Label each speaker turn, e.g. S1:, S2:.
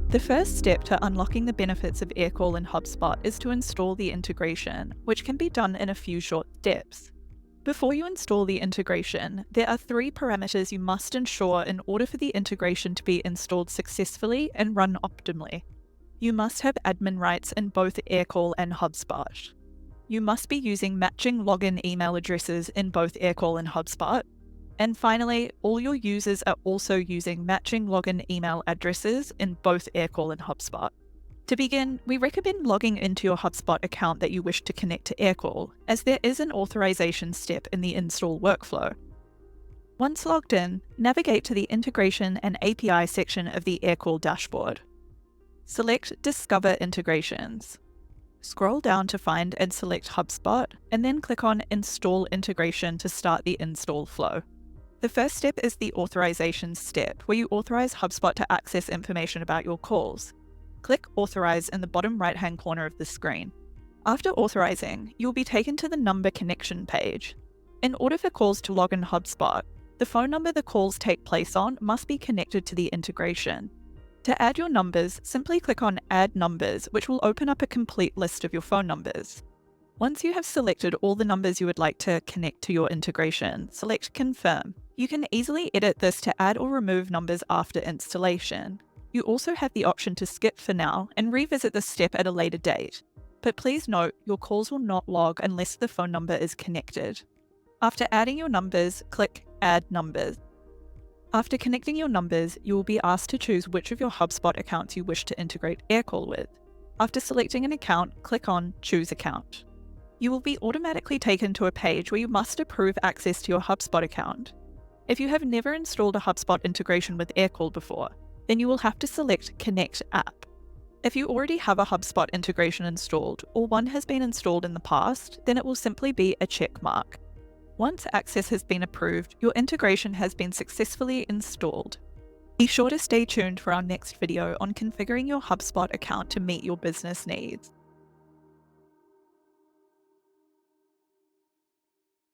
S1: The first step to unlocking the benefits of Aircall in HubSpot is to install the integration, which can be done in a few short steps. Before you install the integration, there are 3 parameters you must ensure in order for the integration to be installed successfully and run optimally. You must have admin rights in both Aircall and HubSpot. You must be using matching login email addresses in both Aircall and HubSpot. And finally, all your users are also using matching login email addresses in both Aircall and HubSpot. To begin, we recommend logging into your HubSpot account that you wish to connect to Aircall, as there is an authorization step in the install workflow. Once logged in, navigate to the Integration and API section of the Aircall dashboard. Select Discover Integrations. Scroll down to find and select HubSpot, and then click on Install Integration to start the install flow. The first step is the authorization step, where you authorize HubSpot to access information about your calls. Click Authorize in the bottom right-hand corner of the screen. After authorizing, you'll be taken to the number connection page. In order for calls to log in HubSpot, the phone number the calls take place on must be connected to the integration. To add your numbers, simply click on Add Numbers, which will open up a complete list of your phone numbers. Once you have selected all the numbers you would like to connect to your integration, select Confirm. You can easily edit this to add or remove numbers after installation. You also have the option to skip for now and revisit this step at a later date. But please note, your calls will not log unless the phone number is connected. After adding your numbers, click Add Numbers. After connecting your numbers, you will be asked to choose which of your HubSpot accounts you wish to integrate Aircall with. After selecting an account, click on Choose Account. You will be automatically taken to a page where you must approve access to your HubSpot account. If you have never installed a HubSpot integration with Aircall before, then you will have to select Connect App. If you already have a HubSpot integration installed, or one has been installed in the past, then it will simply be a check mark. Once access has been approved, your integration has been successfully installed. Be sure to stay tuned for our next video on configuring your HubSpot account to meet your business needs.